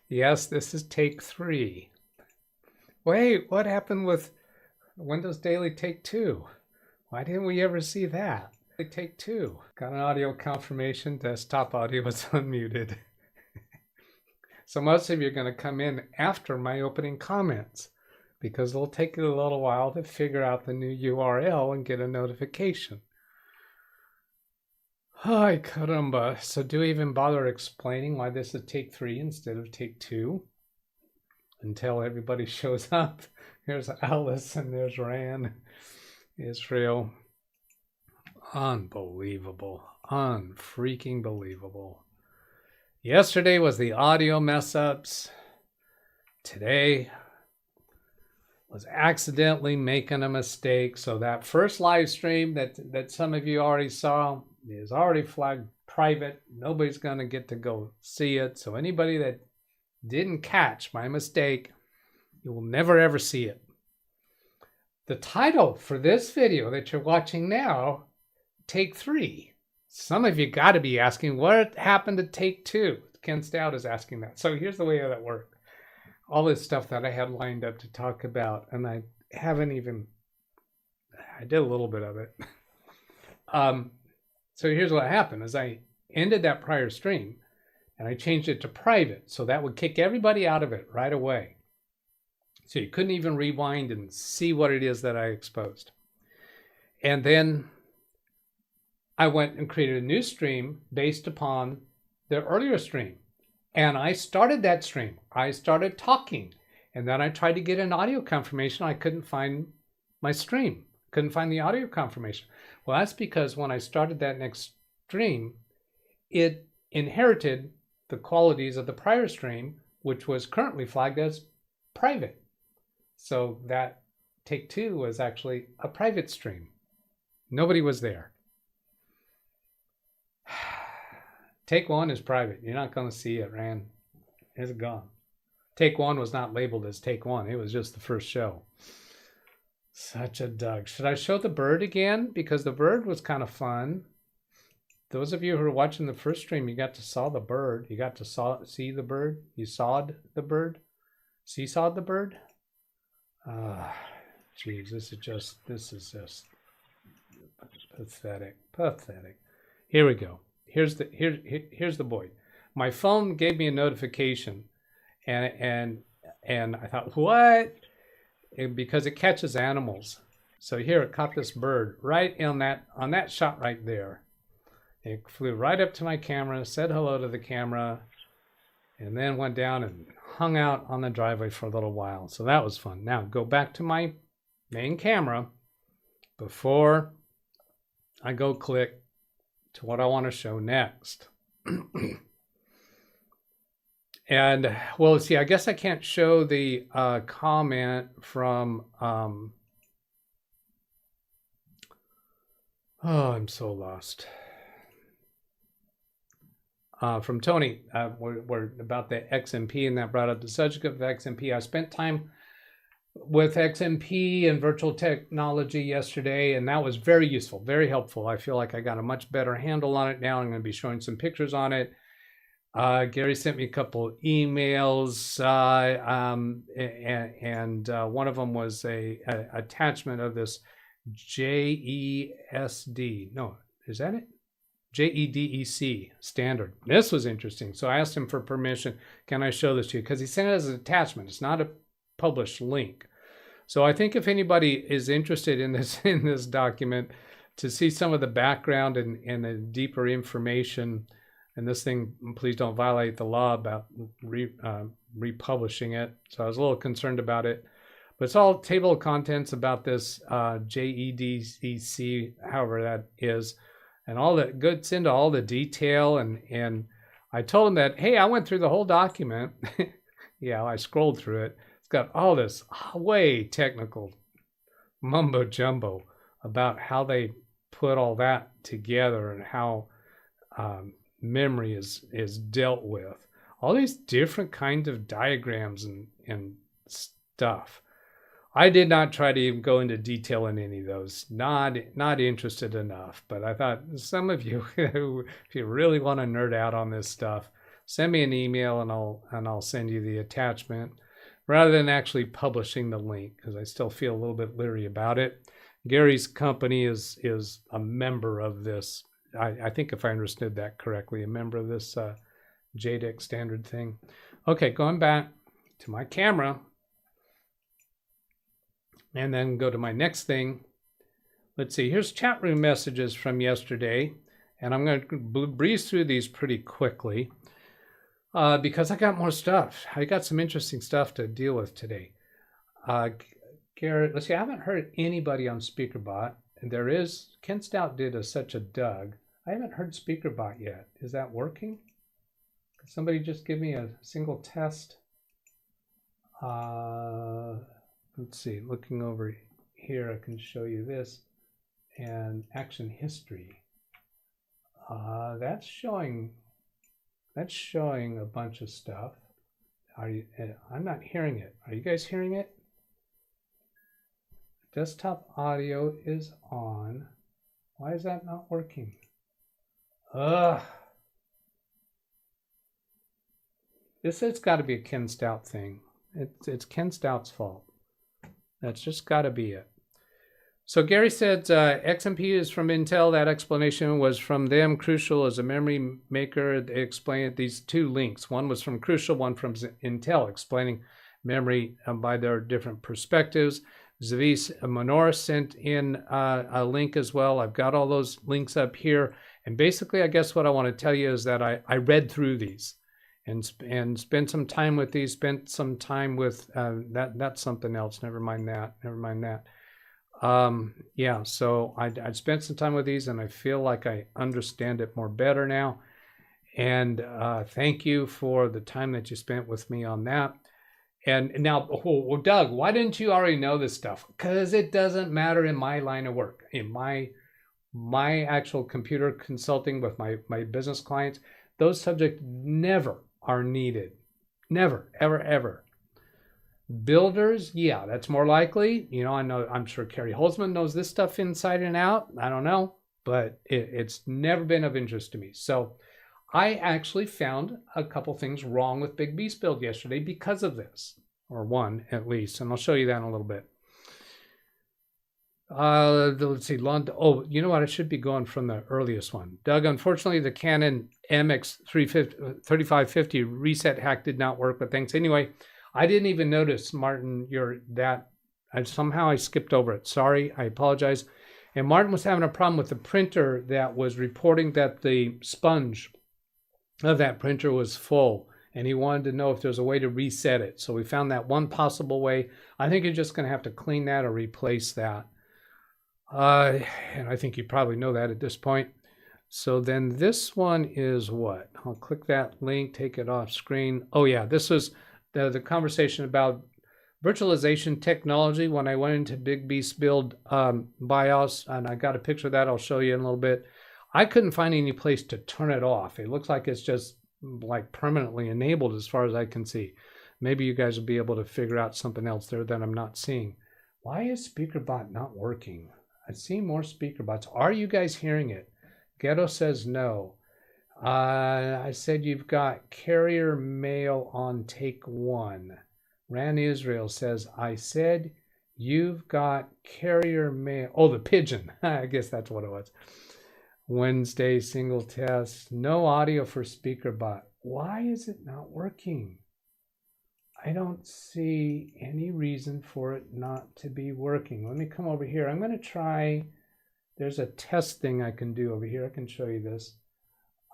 Yes, this is take 3. Wait, what happened with Windows Daily Take 2? Why didn't we ever see that? Take 2. Got an audio confirmation. Desktop audio was unmuted. So most of you are going to come in after my opening comments because it'll take you a little while to figure out the new URL and get a notification. Ay, caramba. So do we even bother explaining why this is take 3 instead of take 2? Until everybody shows up. Here's Alice and there's Ran. Israel. Unbelievable. Unfreaking believable. Yesterday was the audio mess ups. Today was accidentally making a mistake. So that first live stream that some of you already saw is already flagged private. Nobody's going to get to go see it. So anybody that didn't catch my mistake, you will never ever see it. The title for this video that you're watching now, Take 3. Some of you got to be asking, what happened to Take 2? Ken Stout is asking that. So here's the way that worked. All this stuff that I had lined up to talk about, and I did a little bit of it. So here's what happened, is I ended that prior stream, and I changed it to private, so that would kick everybody out of it right away. So you couldn't even rewind and see what it is that I exposed. And then I went and created a new stream based upon the earlier stream. And I started that stream. I started talking. And then I tried to get an audio confirmation. I couldn't find my stream. Couldn't find the audio confirmation. Well, that's because when I started that next stream, it inherited the qualities of the prior stream, which was currently flagged as private. So that Take 2 was actually a private stream. Nobody was there. Take 1 is private. You're not going to see it, Rand. It's gone. Take 1 was not labeled as Take 1. It was just the first show. Such a Doug. Should I show the bird again? Because the bird was kind of fun. Those of you who are watching the first stream, you got to saw the bird. You got to see the bird. You sawed the bird. Seesawed the bird. Geez, this is just pathetic. Pathetic. Here we go. Here's the boy. My phone gave me a notification, and I thought, what? Because it catches animals. So here it caught this bird right on that shot right there. It flew right up to my camera, said hello to the camera, and then went down and hung out on the driveway for a little while. So that was fun. Now go back to my main camera before I go click to what I want to show next. And well, see, I guess I can't show the comment from oh, I'm so lost. From Tony, we're about the XMP, and that brought up the subject of XMP. I spent time with XMP and virtual technology yesterday, and that was very useful, very helpful. I feel like I got a much better handle on it now. I'm going to be showing some pictures on it. Gary sent me a couple of emails, and one of them was a attachment of this JESD. No, is that it? JEDEC standard. This was interesting. So I asked him for permission. Can I show this to you? Because he sent it as an attachment. It's not a published link. So I think if anybody is interested in this document to see some of the background and the deeper information, and this thing, please don't violate the law about republishing it. So I was a little concerned about it. But it's all table of contents about this JEDEC, however that is. And all that gets into all the detail, and I told him that, hey, I went through the whole document. Yeah, I scrolled through it. It's got all this way technical mumbo jumbo about how they put all that together and how memory is dealt with. All these different kinds of diagrams and stuff. I did not try to even go into detail in any of those. Not interested enough. But I thought some of you, if you really want to nerd out on this stuff, send me an email and I'll send you the attachment rather than actually publishing the link, because I still feel a little bit leery about it. Gary's company is a member of this. I think if I understood that correctly, a member of this JDEC standard thing. Okay, going back to my camera and then go to my next thing. Let's see, here's chat room messages from yesterday, and I'm going to breeze through these pretty quickly because I got more stuff. I got some interesting stuff to deal with today. Garrett, let's see, I haven't heard anybody on SpeakerBot. And there is, Ken Stout did such a Doug. I haven't heard SpeakerBot yet. Is that working? Could somebody just give me a single test? Let's see, looking over here, I can show you this. And action history. That's showing a bunch of stuff. I'm not hearing it. Are you guys hearing it? Desktop audio is on. Why is that not working? This has got to be a Ken Stout thing. It's Ken Stout's fault. That's just got to be it. So Gary said XMP is from Intel. That explanation was from them. Crucial as a memory maker. They explained these two links. One was from Crucial, one from Intel, explaining memory by their different perspectives. Zavis Menorah sent in a link as well. I've got all those links up here. And basically, I guess what I want to tell you is that I read through these and spent some time with these, spent some time with that's something else. Never mind that. Yeah, so I spent some time with these and I feel like I understand it more better now. And thank you for the time that you spent with me on that. And now, well, Doug, why didn't you already know this stuff? Because it doesn't matter in my line of work. In my actual computer consulting with my business clients, those subjects never are needed. Never, ever, ever. Builders, yeah, that's more likely. You know, I'm sure Carrie Holzman knows this stuff inside and out. I don't know, but it's never been of interest to me. So I actually found a couple things wrong with Big Beast Build yesterday because of this, or one at least, and I'll show you that in a little bit. Let's see, oh, you know what? I should be going from the earliest one. Doug, unfortunately, the Canon MX3550 reset hack did not work, but thanks anyway. I didn't even notice, Martin, somehow I skipped over it. Sorry, I apologize. And Martin was having a problem with the printer that was reporting that the sponge of that printer was full, and he wanted to know if there's a way to reset it. So we found that one possible way. I think you're just going to have to clean that or replace that. And I think you probably know that at this point. So then this one is what? I'll click that link, take it off screen. Oh yeah, this was the conversation about virtualization technology when I went into Big Beast Build BIOS, and I got a picture of that. I'll show you in a little bit. I couldn't find any place to turn it off. It looks like it's just like permanently enabled as far as I can see. Maybe you guys will be able to figure out something else there that I'm not seeing. Why is SpeakerBot not working? I see more SpeakerBots. Are you guys hearing it? Ghetto says no. I said you've got carrier mail on take one. Ran Israel says, I said you've got carrier mail. Oh, the pigeon. I guess that's what it was. Wednesday single test. No audio for SpeakerBot. Why is it not working? I don't see any reason for it not to be working. Let me come over here. I'm going to try. There's a test thing I can do over here. I can show you this.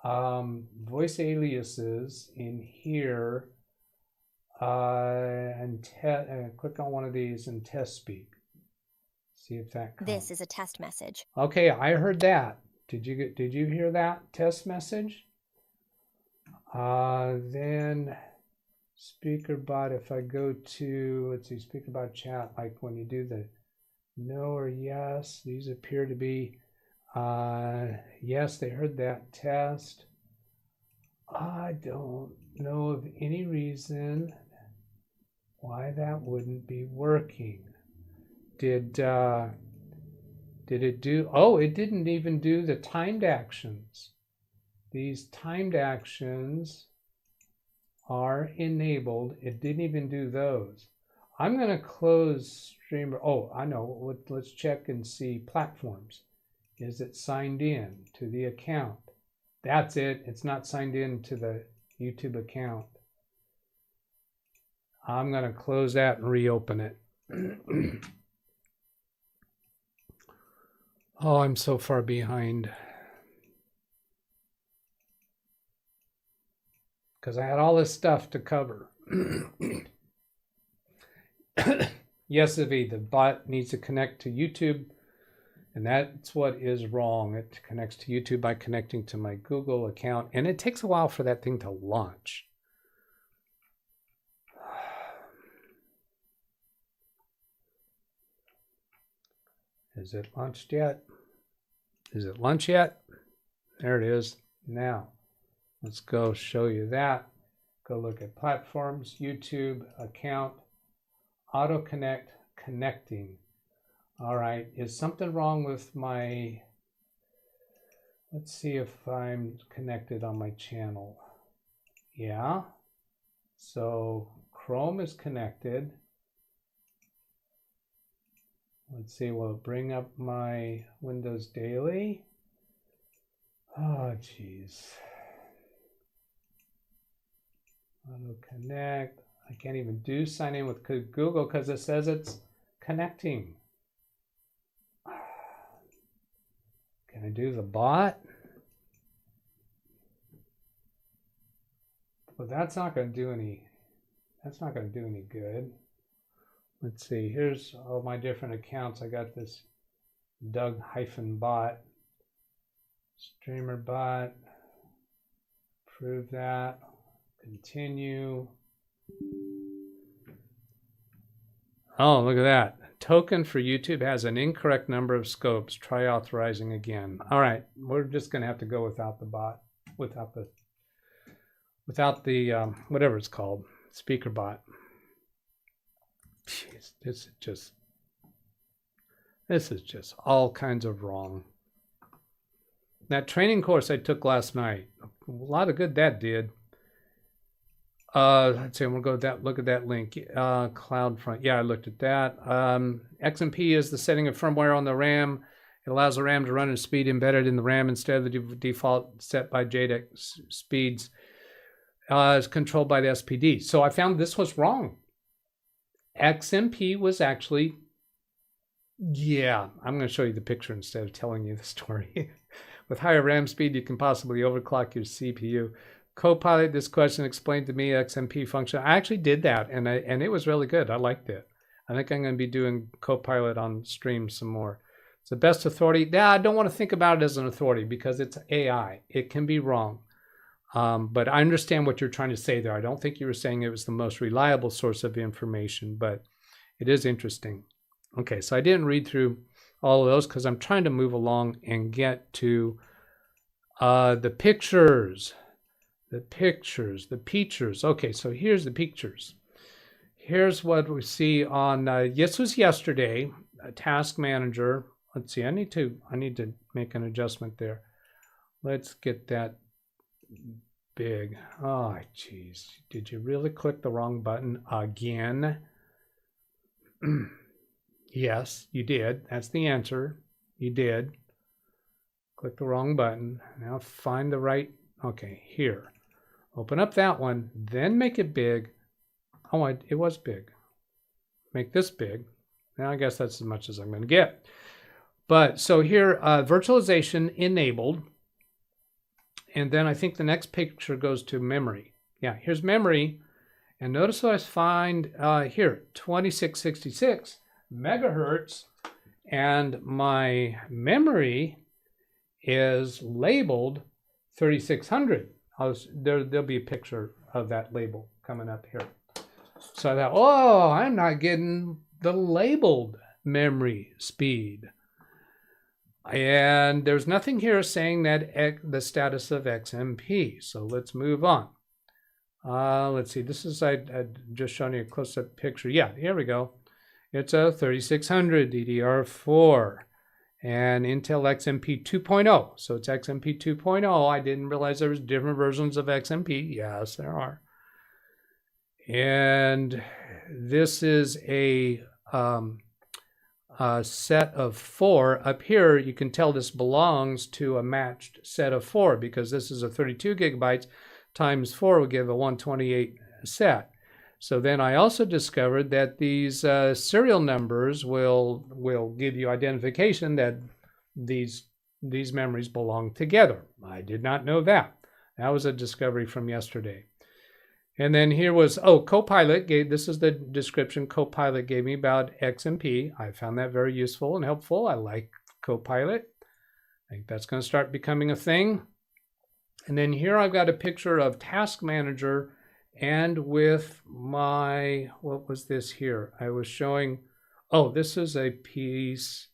Voice aliases in here. And click on one of these and test speak. See if that comes. This is a test message. Okay, I heard that. Did you hear that test message? Then SpeakerBot, if I go to, let's see, SpeakerBot chat, like when you do the no or yes, these appear to be, yes, they heard that test. I don't know of any reason why that wouldn't be working. Did it do, oh, it didn't even do the timed actions. These timed actions, are enabled. It didn't even do those. I'm going to close Streamer. Oh, I know. Let's check and see platforms. Is it signed in to the account? That's it. It's not signed in to the YouTube account. I'm going to close that and reopen it. Oh, I'm so far behind. Because I had all this stuff to cover. Yes, Ivy, the bot needs to connect to YouTube. And that's what is wrong. It connects to YouTube by connecting to my Google account. And it takes a while for that thing to launch. Is it launched yet? Is it launched yet? There it is. Now, let's go show you that. Go look at platforms, YouTube, account, auto connect, connecting. All right, is something wrong with my, let's see if I'm connected on my channel. Yeah, so Chrome is connected. Let's see, will it bring up my Windows Daily? Oh, geez. Auto connect. I can't even do sign in with Google because it says it's connecting. Can I do the bot? But that's not going to do any. That's not going to do any good. Let's see. Here's all my different accounts. I got this Doug-bot, streamer bot. Prove that. Continue. Oh, look at that. Token for YouTube has an incorrect number of scopes. Try authorizing again. All right, we're just going to have to go without the bot, without the whatever it's called, speaker bot. Jeez, this is just all kinds of wrong. That training course I took last night, a lot of good that did. Let's see, we'll go look at that link. CloudFront. Yeah, I looked at that. XMP is the setting of firmware on the RAM. It allows the RAM to run at speed embedded in the RAM instead of the default set by JEDEC speeds. Is controlled by the SPD. So I found this was wrong. XMP was actually, yeah, I'm going to show you the picture instead of telling you the story. With higher RAM speed, you can possibly overclock your CPU. Copilot, this question explained to me XMP function. I actually did that, and it was really good. I liked it. I think I'm going to be doing Copilot on stream some more. It's the best authority. Yeah, I don't want to think about it as an authority because it's AI. It can be wrong. But I understand what you're trying to say there. I don't think you were saying it was the most reliable source of information, but it is interesting. Okay, so I didn't read through all of those because I'm trying to move along and get to the pictures. The pictures. Okay, so here's the pictures. Here's what we see on, this was yesterday, a task manager. Let's see, I need to make an adjustment there. Let's get that big. Oh, geez. Did you really click the wrong button again? Yes, you did. That's the answer. You did. Click the wrong button. Now find the right, okay, here. Open up that one, then make it big. Oh, it was big. Make this big. Now I guess that's as much as I'm going to get. But so here, virtualization enabled. And then I think the next picture goes to memory. Yeah, here's memory. And notice what I find here, 2666 megahertz. And my memory is labeled 3600. There'll be a picture of that label coming up here. So I thought, oh, I'm not getting the labeled memory speed. And there's nothing here saying that the status of XMP. So let's move on. Let's see. This is I just showing you a close-up picture. Yeah, here we go. It's a 3600 DDR4 and Intel XMP 2.0. So it's XMP 2.0. I didn't realize there was different versions of XMP. Yes, there are. And this is a set of 4. Up here, you can tell this belongs to a matched set of 4 because this is a 32 gigabytes times 4 would give a 128 set. So then I also discovered that these serial numbers will give you identification that these memories belong together. I did not know that. That was a discovery from yesterday. And then here was, Copilot gave, this is the description Copilot gave me about XMP. I found that very useful and helpful. I like Copilot. I think that's going to start becoming a thing. And then here I've got a picture of Task Manager and with my, what was this here? I was showing, this is a piece.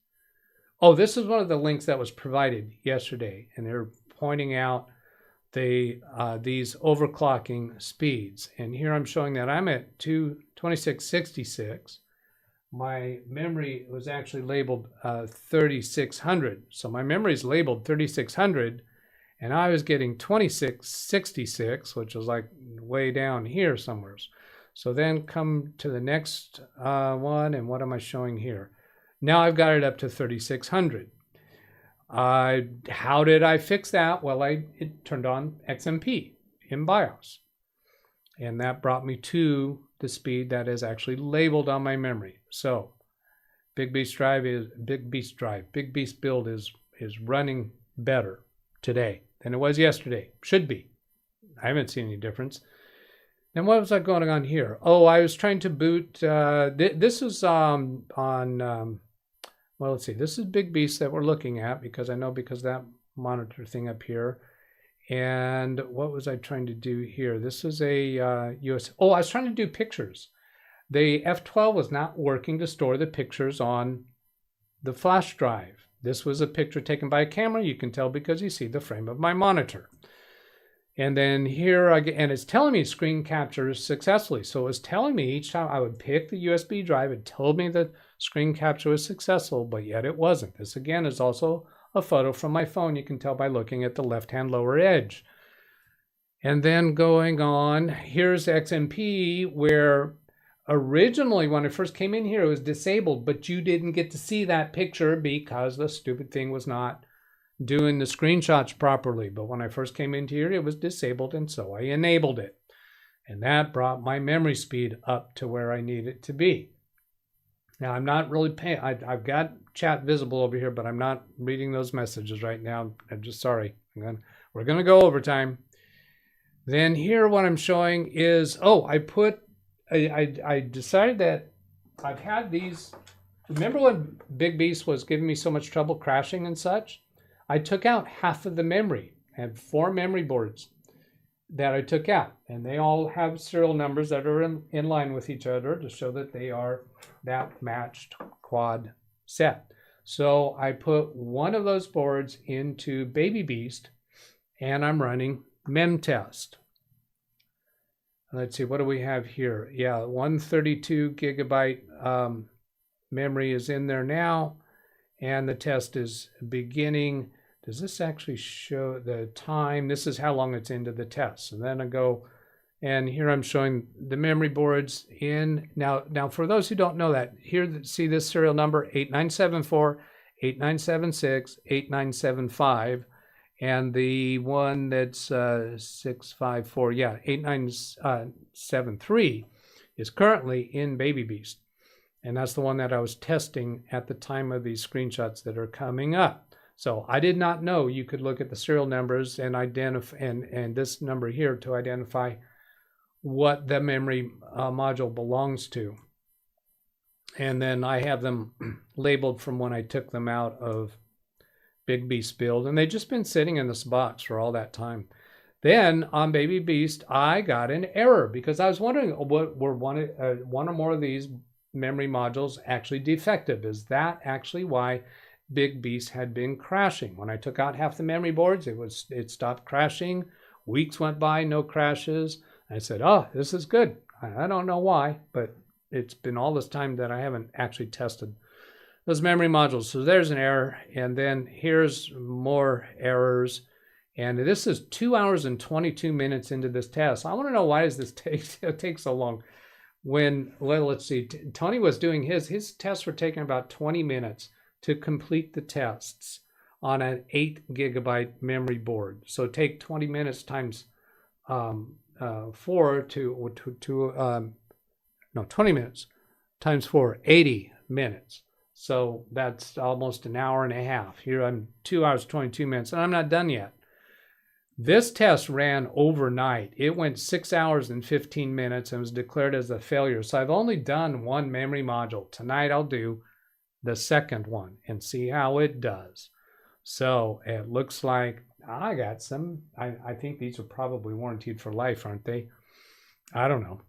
This is one of the links that was provided yesterday. And they're pointing out these overclocking speeds. And here I'm showing that I'm at 2666. My memory was actually labeled 3600. So my memory is labeled 3600 and I was getting 2666, which is like way down here somewhere. So then come to the next one, and what am I showing here? Now I've got it up to 3600. How did I fix that? Well, it turned on XMP in BIOS. And that brought me to the speed that is actually labeled on my memory. So Big Beast build is running better today than it was yesterday. Should be. I haven't seen any difference. Then what was I going on here? I was trying to boot. This is well, let's see. This is Big Beast that we're looking at because that monitor thing up here. And what was I trying to do here? This is a US. I was trying to do pictures. The F12 was not working to store the pictures on the flash drive. This was a picture taken by a camera. You can tell because you see the frame of my monitor. And then here, and it's telling me screen captures successfully. So it was telling me each time I would pick the USB drive, it told me that screen capture was successful, but yet it wasn't. This again is also a photo from my phone. You can tell by looking at the left-hand lower edge. And then going on, here's XMP, where originally when I first came in here, it was disabled, but you didn't get to see that picture because the stupid thing was not doing the screenshots properly. But when I first came into here, it was disabled, and so I enabled it. And that brought my memory speed up to where I need it to be. Now, I'm not really paying, I've got chat visible over here, but I'm not reading those messages right now. I'm just sorry. We're going to go overtime. Then here what I'm showing is, I decided that I've had these. Remember when Big Beast was giving me so much trouble crashing and such? I took out half of the memory. I had 4 memory boards that I took out, and they all have serial numbers that are in line with each other to show that they are that matched quad set. So I put one of those boards into Baby Beast, and I'm running memtest. Let's see, what do we have here? Yeah, 132 gigabyte memory is in there now, and the test is beginning. Does this actually show the time? This is how long it's into the test. And then I go, and here I'm showing the memory boards in. Now for those who don't know that, here, see this serial number, 8974, 8976, 8975. And the one that's 654, 8973 is currently in Baby Beast. And that's the one that I was testing at the time of these screenshots that are coming up. So I did not know you could look at the serial numbers and identify, and this number here to identify what the memory module belongs to. And then I have them labeled from when I took them out of Big Beast build, and they've just been sitting in this box for all that time. Then on Baby Beast, I got an error because I was wondering, what were one or more of these memory modules actually defective? Is that actually why Big Beast had been crashing? When I took out half the memory boards, it stopped crashing. Weeks went by, no crashes. I said, oh, this is good. I don't know why, but it's been all this time that I haven't actually tested those memory modules. So there's an error. And then here's more errors. And this is 2 hours and 22 minutes into this test. I want to know, why does this take so long? When, well, let's see, Tony was doing his tests were taking about 20 minutes to complete the tests on an 8 GB memory board. So take 20 minutes times 4 20 minutes times 4, 80 minutes. So that's almost an hour and a half. Here I'm 2 hours, 22 minutes, and I'm not done yet. This test ran overnight. It went 6 hours and 15 minutes and was declared as a failure. So I've only done one memory module. Tonight I'll do the second one and see how it does. So it looks like I got some, I think these are probably warranted for life, aren't they? I don't know.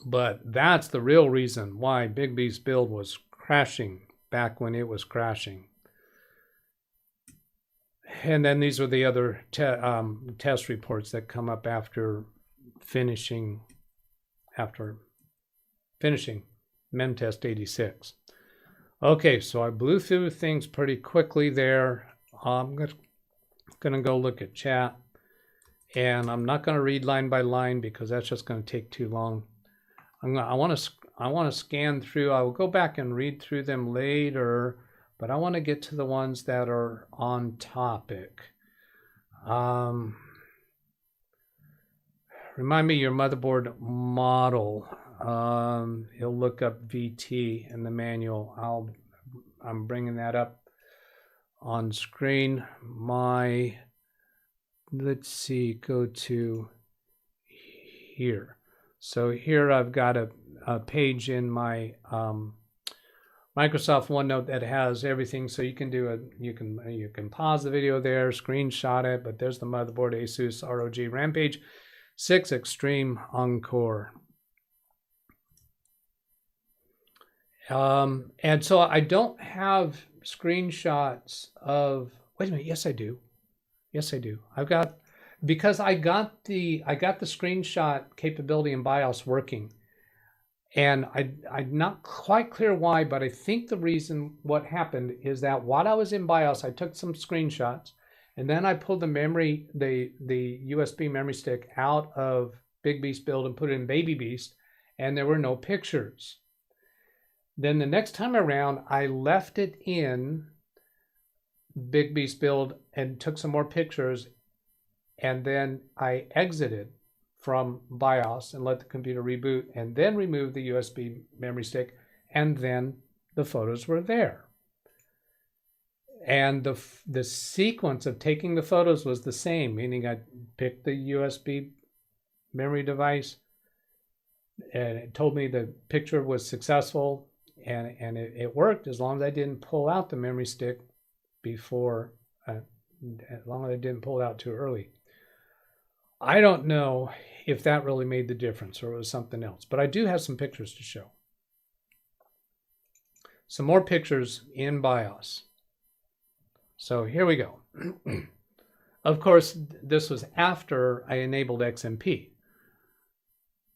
But that's the real reason why Big B's build was crashing back when it was crashing. And then these are the other test reports that come up after finishing Mem Test 86. Okay, so I blew through things pretty quickly there. I'm going to go look at chat, and I'm not going to read line by line because that's just going to take too long. I want to scan through. I will go back and read through them later, but I want to get to the ones that are on topic. Remind me your motherboard model. You'll look up VT in the manual. I'm bringing that up on screen. Let's see, go to here. So here I've got a page in my Microsoft OneNote that has everything. So you can you can pause the video there, screenshot it, but there's the motherboard, Asus ROG Rampage 6 Extreme Encore. And so I don't have screenshots of, wait a minute, yes I do. Yes I do. Because I got the screenshot capability in BIOS working. And I'm not quite clear why, but I think the reason what happened is that while I was in BIOS, I took some screenshots, and then I pulled the USB memory stick out of Big Beast Build and put it in Baby Beast, and there were no pictures. Then the next time around, I left it in Big Beast Build and took some more pictures, and then I exited from BIOS and let the computer reboot, and then removed the USB memory stick, and then the photos were there. And the sequence of taking the photos was the same, meaning I picked the USB memory device, and it told me the picture was successful, and it worked as long as I didn't pull out the memory stick before, as long as I didn't pull it out too early. I don't know if that really made the difference or it was something else, but I do have some pictures to show. Some more pictures in BIOS. So here we go. Of course, this was after I enabled XMP.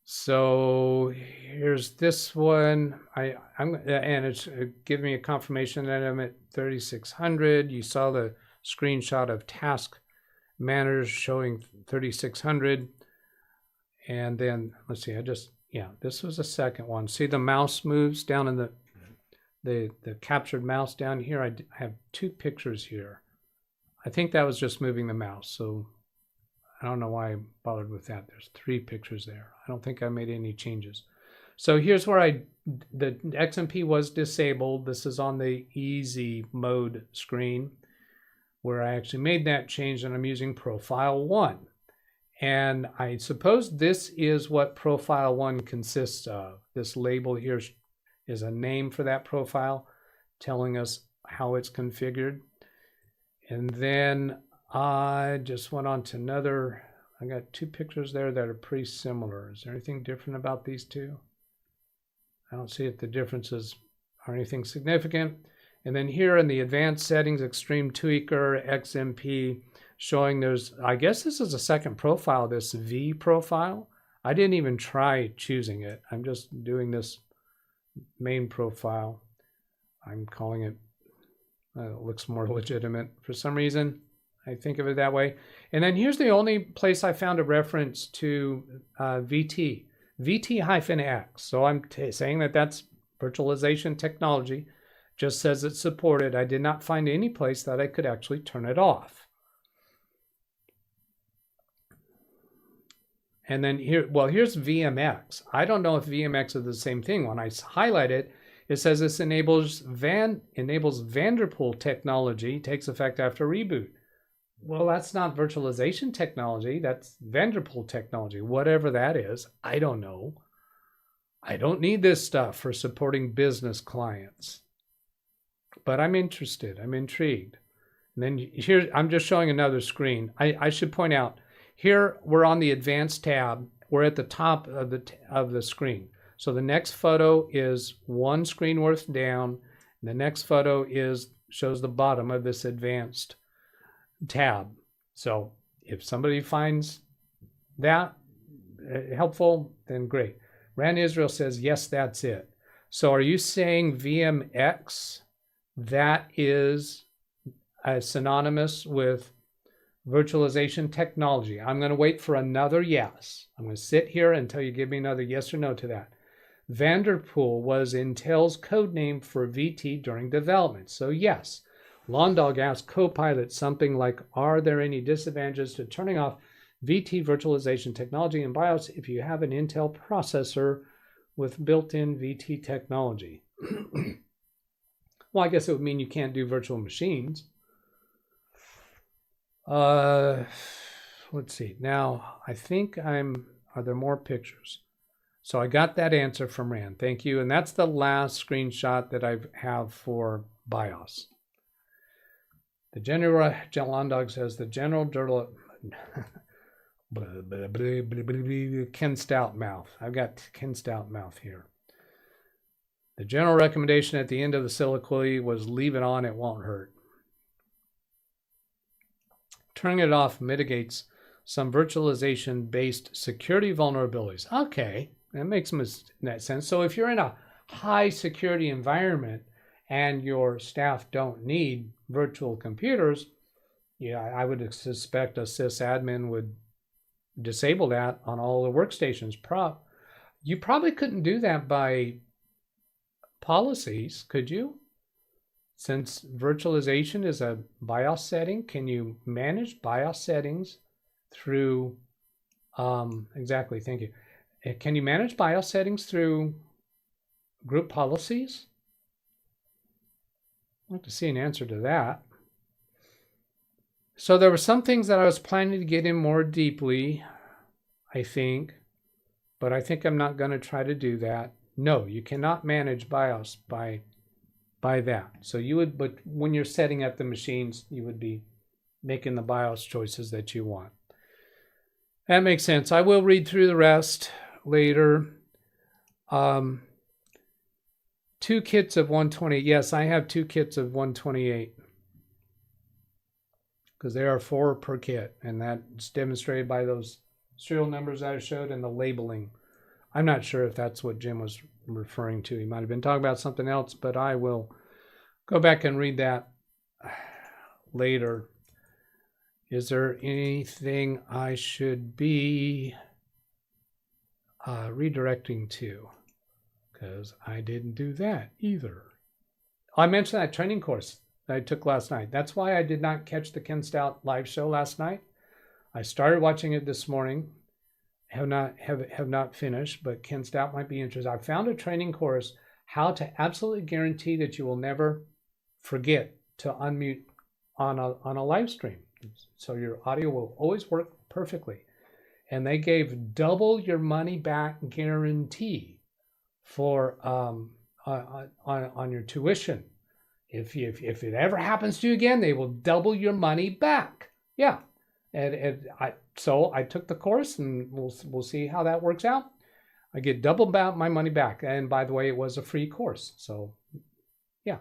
So here's this one. And it's giving me a confirmation that I'm at 3600. You saw the screenshot of task managers showing 3600. And then let's see, this was the second one. See the mouse moves down in the captured mouse down here. I have two pictures here. I think that was just moving the mouse. So I don't know why I bothered with that. There's 3 pictures there. I don't think I made any changes. So here's where the XMP was disabled. This is on the easy mode screen where I actually made that change, and I'm using Profile 1. And I suppose this is what Profile 1 consists of. This label here is a name for that profile, telling us how it's configured. And then I just went on to another. I got 2 pictures there that are pretty similar. Is there anything different about these 2? I don't see if the differences are anything significant. And then here in the advanced settings, extreme tweaker, XMP, showing there's, I guess this is a second profile, this V profile. I didn't even try choosing it. I'm just doing this main profile. I'm calling it, it looks more legitimate for some reason. I think of it that way. And then here's the only place I found a reference to VT, VT-X. So I'm saying that that's virtualization technology. Just says it's supported. I did not find any place that I could actually turn it off. And then here, well, here's VMX. I don't know if VMX is the same thing. When I highlight it, it says this enables Vanderpool technology, takes effect after reboot. Well, that's not virtualization technology. That's Vanderpool technology, whatever that is. I don't know. I don't need this stuff for supporting business clients. But I'm interested. I'm intrigued. And then here, I'm just showing another screen. I should point out, here we're on the Advanced tab. We're at the top of the screen. So the next photo is one screen worth down. And the next photo shows the bottom of this Advanced tab. So if somebody finds that helpful, then great. Rand Israel says, yes, that's it. So are you saying VMX, that is synonymous with virtualization technology? I'm going to wait for another yes. I'm going to sit here until you give me another yes or no to that. Vanderpool was Intel's code name for VT during development. So yes. Lawn Dog asked Copilot something like, are there any disadvantages to turning off VT virtualization technology in BIOS if you have an Intel processor with built-in VT technology? Well, I guess it would mean you can't do virtual machines. Let's see. Now, I think are there more pictures? So I got that answer from Rand. Thank you. And that's the last screenshot that I have for BIOS. The general, Lawn Dog says, the general Ken Stout mouth. I've got Ken Stout mouth here. The general recommendation at the end of the soliloquy was leave it on, it won't hurt. Turning it off mitigates some virtualization-based security vulnerabilities. Okay, that makes sense. So if you're in a high security environment and your staff don't need virtual computers, yeah, I would suspect a sysadmin would disable that on all the workstations. You probably couldn't do that by policies, could you? Since virtualization is a BIOS setting, can you manage BIOS settings through, exactly, thank you. Can you manage BIOS settings through group policies? I'd like to see an answer to that. So there were some things that I was planning to get in more deeply, I think, but I think I'm not going to try to do that. No, you cannot manage BIOS by that. So you would, but when you're setting up the machines, you would be making the BIOS choices that you want. That makes sense. I will read through the rest later. 2 kits of 128. Yes, I have 2 kits of 128 because there are 4 per kit, and that's demonstrated by those serial numbers that I showed and the labeling. I'm not sure if that's what Jim was referring to. He might have been talking about something else, but I will go back and read that later. Is there anything I should be redirecting to? Because I didn't do that either. I mentioned that training course that I took last night. That's why I did not catch the Ken Stout live show last night. I started watching it this morning. Have not finished, but Ken Stout might be interested. I found a training course, how to absolutely guarantee that you will never forget to unmute on a live stream. So your audio will always work perfectly. And they gave double your money back guarantee for on your tuition. If it ever happens to you again, they will double your money back. Yeah. So I took the course, and we'll see how that works out. I get double my money back. And by the way, it was a free course. So yeah,